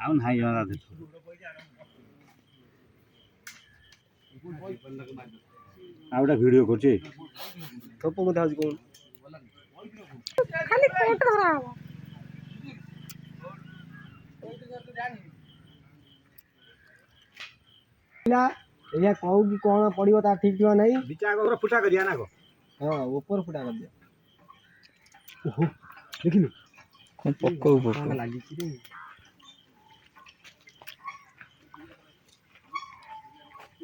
ଆଉ ନାହିଁ ଜଣା ଆଉ ଗୋଟେ ଭିଡ଼ିଓ କରୁଛି ଥୋପ କଥା ହଉଛି କଣ ଖାଲି କୋଟ ଧରା ହବ ଏଇଆ କହୁ କି କଣ ପଡିବ ତା ଠିକ ଠିକ ନାହିଁ ଦିଟା ଆଗ ଫୁଟା କରିଆ ନା ହଁ ଉପର ଫୁଟା କରିଦିଅ ଓହୋ ଦେଖିଲୁ କଣ ପକଉ କଣ ଲାଗିଛି ରେ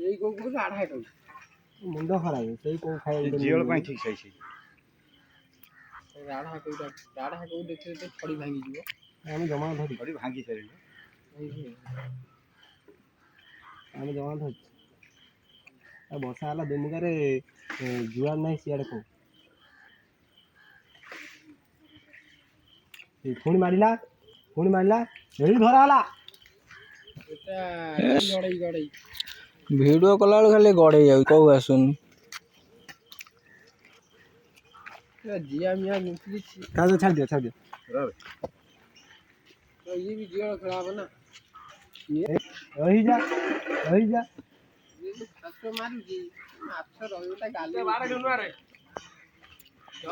ଏଇ କୋଉ କୋଉ ଆଢା ଖାଉ ମୁଣ୍ଡ ଖରାପ ସେଇ କୋଉ ଖାଇବା ଜିଅଳ ପାଇଁ ଠିକ ସାଇଛି ଆଢା କୋଉ ଦେଖିଲେ ତ ଛଡି ଭାଙ୍ଗି ଯିବ ଆମେ ଜମା ଧରି ଛଡି ଭାଙ୍ଗି ସାରିଲୁ ଆମେ ଜମା ଧରିଛୁ ଆଉ ବର୍ଷା ହେଲା ଦୁନିଆରେ ଜୁଆର ନାହିଁ ସିଆଡେ କୋଉ ପୁଣି ମାରିଲା ଏଇ ଧରା ହେଲା ଭିଡ଼ିଓ କଲା ବେଳକୁ ଖାଲି ଗଡ଼େଇ ଯାଉଛି କଉ ଆସୁନି ଜିଆ ମିଆ ଛାଡିଦିଅ ଇଏ ବି ଜିଆ ଖେଳା ହବ ନା ରହିଯା ମାଛ ମାରୁଛି ମାଛ ରହିବ ଗାଲି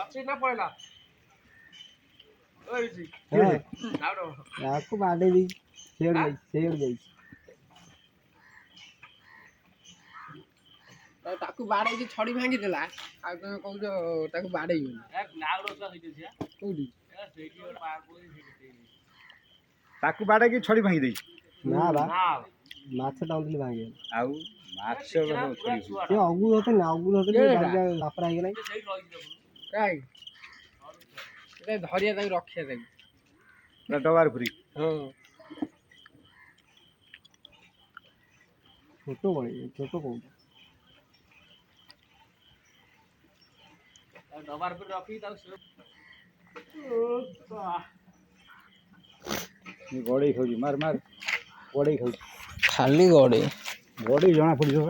ଅଛି ନା ପଳେଇଲା ତାକୁ ବାଡେଇ ଦେଇଛି ସେଇଆଡେ ଯାଇଛି ତାକୁ ବାଡେଇକି ଛଡି ଭାଙ୍ଗି ଦେଲା ଆଉ ତମେ କହୁଛ ତାକୁ ବାଡେଇବନି କୋଉଠି ତାକୁ ବାଡେଇକି ଛଡି ଭାଙ୍ଗି ଦେଇଛି ନା ବା ମାଛ ଟାଣୁଥିଲି ଭାଙ୍ଗି ଆଉ ମାଛ ସେ ଅଗୁ ଧରିଥିଲେ ବାପରା ହେଇଗଲା କାଇଁ ଧରିଆ ତାକୁ ରଖିଆ ତାକୁ ଡବାର ପୁରୀ ହଁ ଛୋଟ କୋଉଟା ଡବାର ଉପରେ ରଖିକି ତାକୁ ଗଡେଇ ଖାଉଛି ମାର ଗଡେଇ ଖାଉଛି ଖାଲି ଗଡ଼େଇ ଜଣା ପଡିଯିବ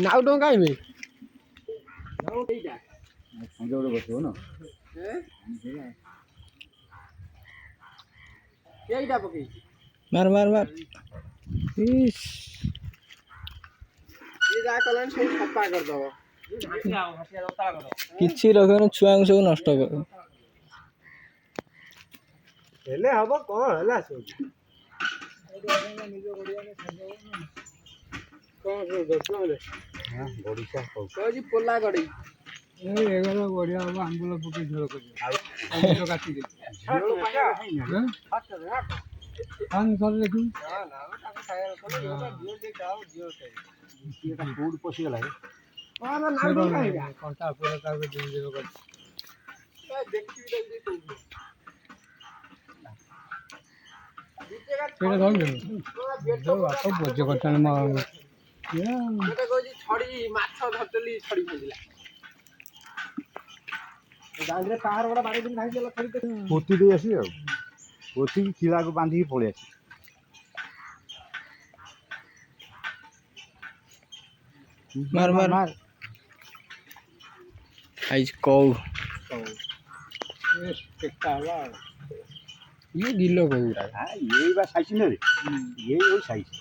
ନାଉ ଟଙ୍କା କାଇଁବେ ସଞ୍ଜ ବେଳେ ବସିବ ନା ଏଇଟା ପକେଇଛି ମାର ଇସ୍ ଇଏ ଯାହା କଲାଣି ସବୁ ସଫା କରିଦବ କିଛି ରଖିବନି ଛୁଆଙ୍କୁ ସବୁ ନଷ୍ଟ କର ହେଲେ ହବ କଣ ହେଲା କହୁଛି ପୋଲା ଗଡେଇ ବଢିଆ ହବ ଆମ୍ବୁଲ ପକେଇ ଝୋଳ କରିବ କାଟିଦେବି କୋଉଠି ପଶିଗଲା ମାଛ ଧରିଥିଲି ଛଡି ଭାଙ୍ଗିଲା ଗାଁରେ ପାହାର ଗୋଟା ବାଡେଇ ଦିନ ଭାଙ୍ଗିଦେଲା ପୋତି ଦେଇ ଆସିବି ଆଉ ପୋତିକି ଚିଳାକୁ ବାନ୍ଧିକି ପଳେଇ ଆସିବି ମାର ଖାଇଛି କଉ ଇଏ ଗିଲ କଉରା ଏଇ ବା ସାଇଛି ନା ରେ ଏଇ ସାଇଛି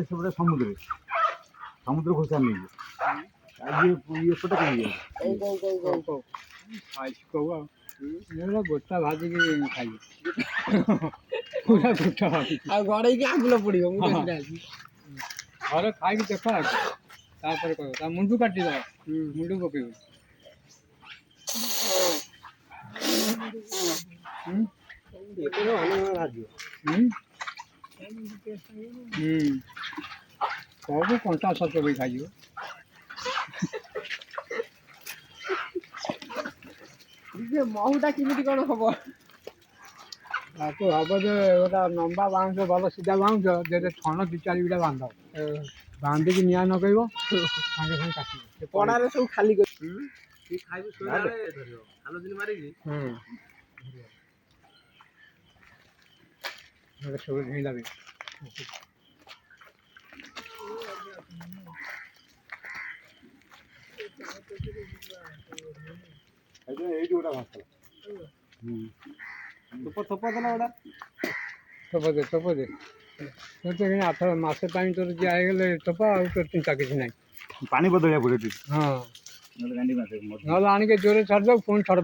ସେପଟେ ସମୁଦ୍ର ଘୋଷା ନେଇଯିବ ଏପଟେ ଗୋଟା ଭାଜିକି ଖାଇବି ପୁରା ଗୋଟା ଆଉ ଗଡେଇକି ଆମ୍ବୁଲ ପଡିବ ମୁଁ ଘରେ ଖାଇକି ଦେଖ ତାପରେ କହିବ ତା ମୁଣ୍ଡୁ କାଟିଦବ ମୁଣ୍ଡୁ ପକେଇବ ସବୁ କଣ୍ଟା ସଚ ବି ଖାଇଯିବ ମହୁଟା କେମିତି କଣ ହବ ତାକୁ ହବ ଯେ ଗୋଟା ଲମ୍ବା ବାଉଁଶ ଭଲ ସିଧା ବାଉଁଶ ଯେ ଛଣ 2-4 ବିଟା ବାନ୍ଧ ବାନ୍ଧିକି ନିଆଁ ନଗେଇବ ସାଙ୍ଗେ ସାଙ୍ଗେ କାଟିବ ପଣାରେ ସବୁ ଖାଲି କରି ସବୁ ଝିଇଁଲା ବି ଏଇଠି ଗୋଟେ ଭାତ ଥୋପ ଦେଲା ଗୋଟା ତୋପ ଦେ ତୋର ତ ଏଇନେ 8 ମାସେ ପାଇଁ ତୋର ଯିଆ ହେଇଗଲେ ତୋପ ଆଉ ତୋର ଚିନ୍ତା କିଛି ନାହିଁ ପାଣି ବଦଳିବାକୁ ପଡ଼ିବ ହଁ ନହେଲେ ଆଣିକି ଜୋରରେ ଛାଡ଼ିଦେବୁ ପୁଣି ଛାଡ଼